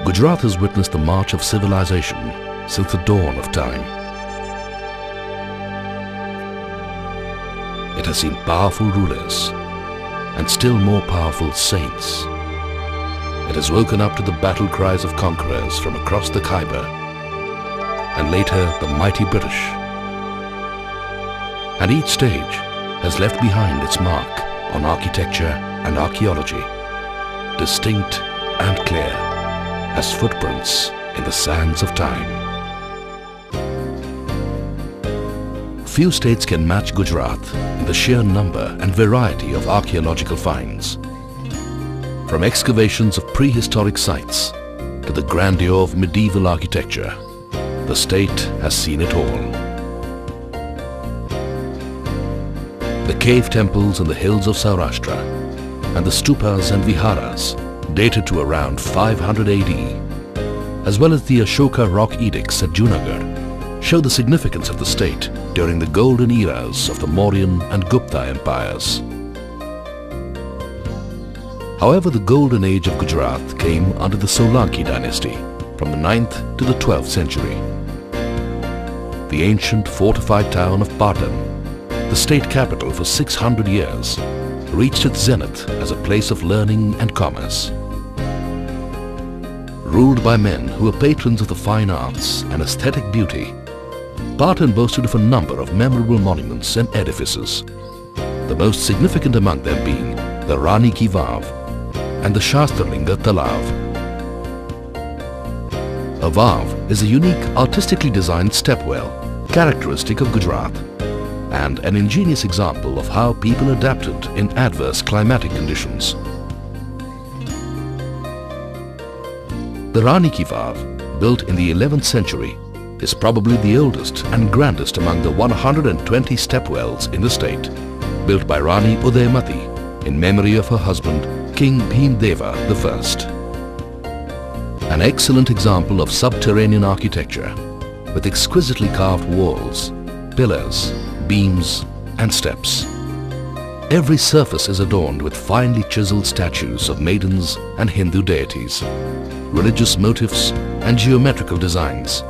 Gujarat has witnessed the march of civilization since the dawn of time. It has seen powerful rulers and still more powerful saints. It has woken up to the battle cries of conquerors from across the Khyber and later the mighty British. And each stage has left behind its mark on architecture and archaeology, distinct and clear as footprints in the sands of time. Few states can match Gujarat in the sheer number and variety of archaeological finds. From excavations of prehistoric sites to the grandeur of medieval architecture, the state has seen it all. The cave temples in the hills of Saurashtra and the stupas and viharas dated to around 500 AD, as well as the Ashoka rock edicts at Junagadh, show the significance of the state during the golden eras of the Mauryan and Gupta empires. However, the golden age of Gujarat came under the Solanki dynasty from the 9th to the 12th century. The ancient fortified town of Patan, the state capital for 600 years, reached its zenith as a place of learning and commerce. Ruled by men who were patrons of the fine arts and aesthetic beauty, Patan boasted of a number of memorable monuments and edifices, the most significant among them being the Rani Ki Vav and the Shastralinga Talav. A vav is a unique artistically designed stepwell characteristic of Gujarat and an ingenious example of how people adapted in adverse climatic conditions. The Rani Ki Vav, built in the 11th century, is probably the oldest and grandest among the 120 stepwells in the state, built by Rani Udaymati in memory of her husband King Bhimdeva I. An excellent example of subterranean architecture with exquisitely carved walls, pillars, beams and steps. Every surface is adorned with finely chiseled statues of maidens and Hindu deities, religious motifs and geometrical designs,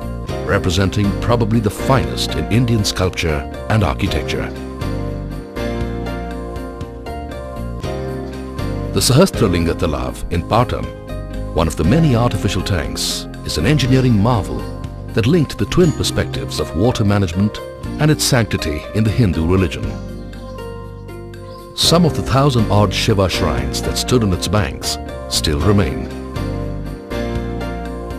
representing probably the finest in Indian sculpture and architecture. The Sahasralinga Talav in Patan, one of the many artificial tanks, is an engineering marvel that linked the twin perspectives of water management and its sanctity in the Hindu religion. Some of the 1,000-odd Shiva shrines that stood on its banks still remain.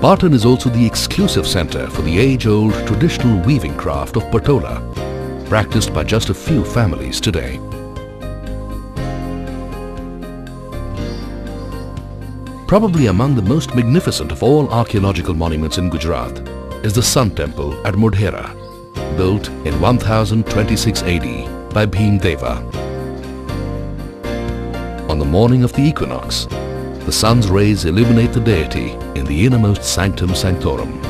Patan is also the exclusive center for the age-old traditional weaving craft of patola, practiced by just a few families today. Probably among the most magnificent of all archaeological monuments in Gujarat is the Sun Temple at Modhera, built in 1026 AD by Bhimdeva. On the morning of the equinox, the sun's rays illuminate the deity in the innermost sanctum sanctorum.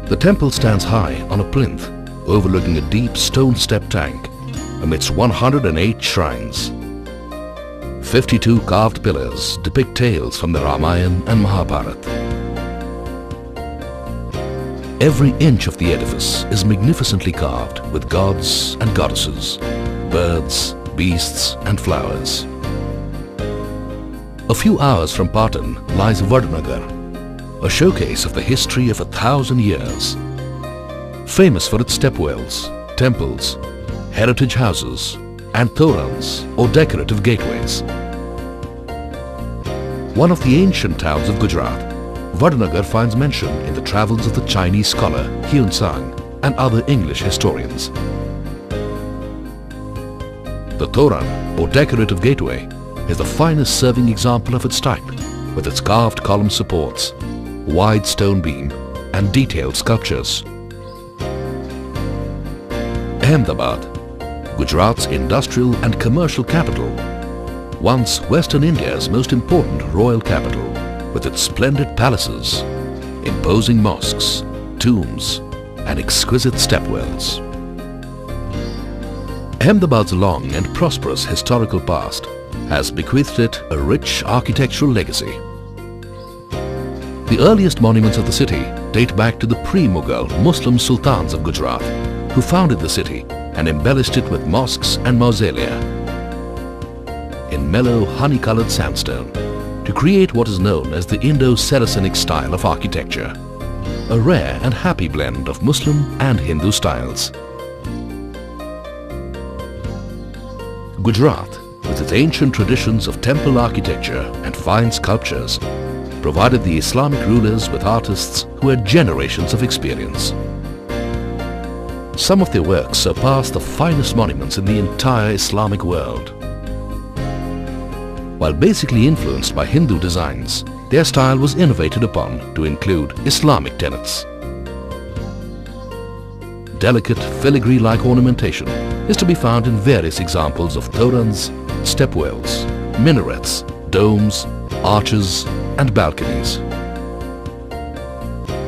The temple stands high on a plinth overlooking a deep stone-step tank amidst 108 shrines. 52 carved pillars depict tales from the Ramayana and Mahabharata. Every inch of the edifice is magnificently carved with gods and goddesses, birds, beasts and flowers. A few hours from Patan lies Vadnagar, a showcase of the history of 1,000 years. Famous for its stepwells, temples, heritage houses and torans or decorative gateways. One of the ancient towns of Gujarat, Vadnagar finds mention in the travels of the Chinese scholar Hyun Sang and other English historians. The toran or decorative gateway is the finest serving example of its type, with its carved column supports, wide stone beam and detailed sculptures. Ahmedabad, Gujarat's industrial and commercial capital, once Western India's most important royal capital, with its splendid palaces, imposing mosques, tombs and exquisite stepwells. Ahmedabad's long and prosperous historical past has bequeathed it a rich architectural legacy. The earliest monuments of the city date back to the pre-Mughal Muslim sultans of Gujarat, who founded the city and embellished it with mosques and mausolea in mellow honey-colored sandstone to create what is known as the Indo-Saracenic style of architecture, a rare and happy blend of Muslim and Hindu styles. Gujarat, with its ancient traditions of temple architecture and fine sculptures, provided the Islamic rulers with artists who had generations of experience. Some of their works surpass the finest monuments in the entire Islamic world. While basically influenced by Hindu designs, their style was innovated upon to include Islamic tenets. Delicate filigree-like ornamentation is to be found in various examples of torans, stepwells, minarets, domes, arches and balconies.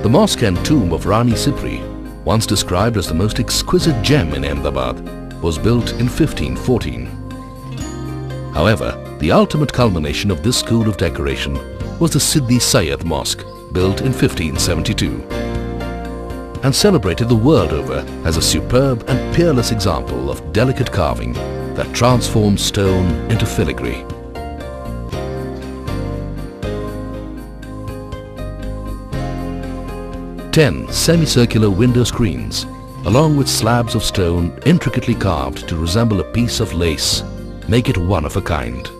The mosque and tomb of Rani Sipri, once described as the most exquisite gem in Ahmedabad, was built in 1514. However, the ultimate culmination of this school of decoration was the Siddhi Sayyid Mosque, built in 1572, and celebrated the world over as a superb and peerless example of delicate carving that transforms stone into filigree. Ten semicircular window screens, along with slabs of stone intricately carved to resemble a piece of lace, make it one of a kind.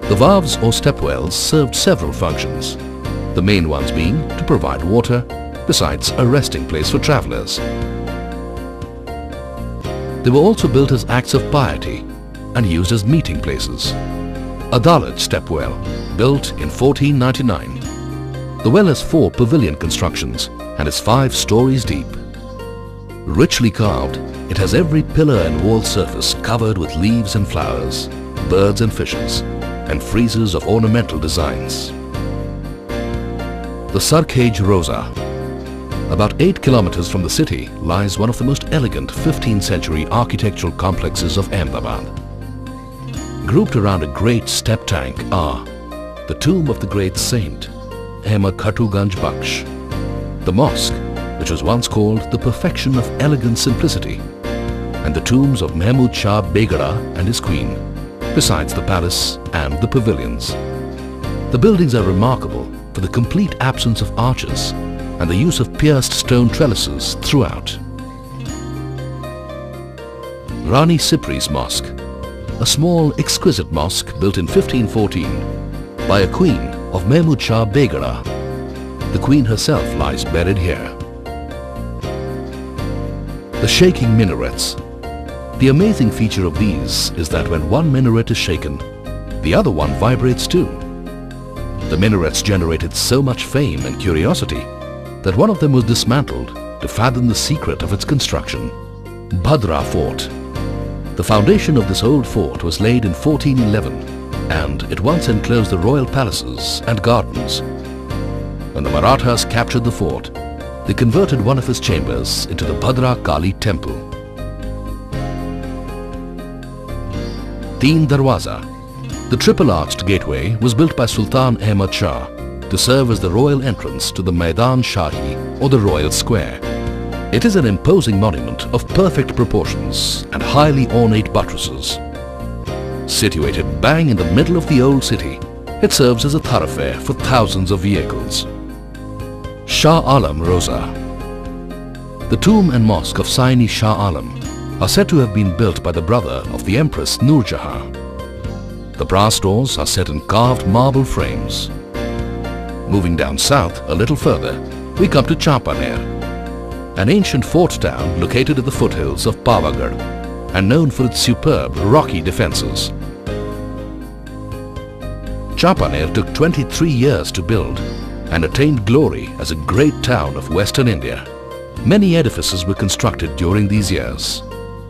The valves or stepwells served several functions, the main ones being to provide water, besides a resting place for travelers. They were also built as acts of piety and used as meeting places. Adalat stepwell, built in 1499. The well has 4 pavilion constructions and is 5 stories deep. Richly carved, it has every pillar and wall surface covered with leaves and flowers, birds and fishes, and friezes of ornamental designs. The Sarkhej Roza. About 8 kilometers from the city lies one of the most elegant 15th century architectural complexes of Ahmedabad. Grouped around a great step tank are the tomb of the great saint, Ahmad Khatuganj Baksh, the mosque, which was once called the perfection of elegant simplicity, and the tombs of Mahmud Shah Begada and his queen, besides the palace and the pavilions. The buildings are remarkable for the complete absence of arches and the use of pierced stone trellises throughout. Rani Sipri's Mosque, a small exquisite mosque built in 1514 by a queen of Mahmud Shah Begada. The queen herself lies buried here. The shaking minarets. The amazing feature of these is that when one minaret is shaken, the other one vibrates too. The minarets generated so much fame and curiosity that one of them was dismantled to fathom the secret of its construction. Bhadra Fort. The foundation of this old fort was laid in 1411 and it once enclosed the royal palaces and gardens. When the Marathas captured the fort, they converted one of its chambers into the Bhadra Kali temple. Teen Darwaza. The triple-arched gateway was built by Sultan Ahmad Shah to serve as the royal entrance to the Maidan Shahi or the Royal Square. It is an imposing monument of perfect proportions and highly ornate buttresses. Situated bang in the middle of the old city, it serves as a thoroughfare for thousands of vehicles. Shah Alam Roza. The tomb and mosque of Saini Shah Alam are said to have been built by the brother of the Empress Nur Jahan. The brass doors are set in carved marble frames. Moving down south a little further, we come to Champaner, an ancient fort town located at the foothills of Pavagadh and known for its superb rocky defenses. Champaner took 23 years to build and attained glory as a great town of Western India. Many edifices were constructed during these years: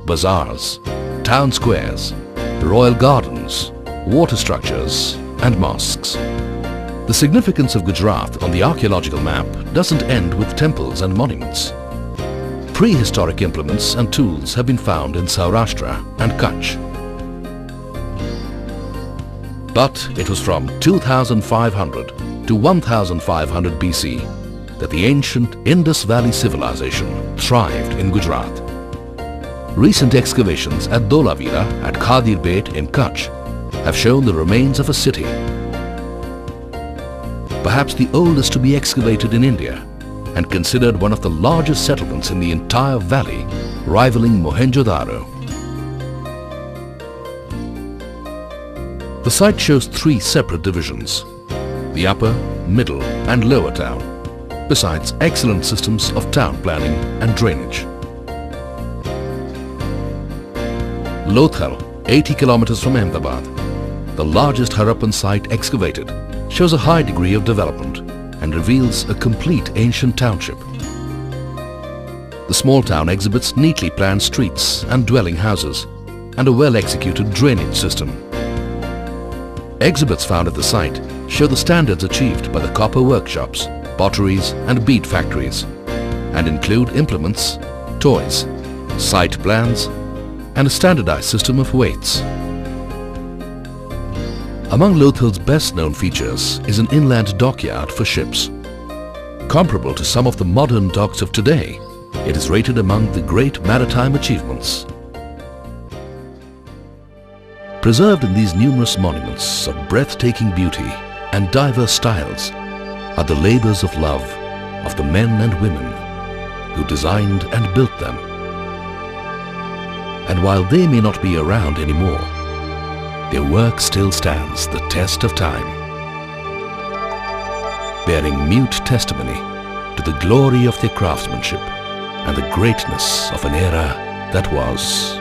bazaars, town squares, royal gardens, water structures and mosques. The significance of Gujarat on the archaeological map doesn't end with temples and monuments. Prehistoric implements and tools have been found in Saurashtra and Kutch. But it was from 2500 to 1500 BC that the ancient Indus Valley civilization thrived in Gujarat. Recent excavations at Dholavira at Khadir Bait in Kutch have shown the remains of a city, perhaps the oldest to be excavated in India and considered one of the largest settlements in the entire valley, rivaling Mohenjo-daro. The site shows 3 separate divisions: the upper, middle and lower town, besides excellent systems of town planning and drainage. Lothal, 80 kilometers from Ahmedabad, the largest Harappan site excavated, shows a high degree of development and reveals a complete ancient township. The small town exhibits neatly planned streets and dwelling houses and a well-executed drainage system. Exhibits found at the site show the standards achieved by the copper workshops, potteries and bead factories and include implements, toys, site plans and a standardized system of weights. Among Lothal's best-known features is an inland dockyard for ships. Comparable to some of the modern docks of today, it is rated among the great maritime achievements. Preserved in these numerous monuments of breathtaking beauty and diverse styles are the labors of love of the men and women who designed and built them. And while they may not be around anymore, their work still stands the test of time, bearing mute testimony to the glory of their craftsmanship and the greatness of an era that was.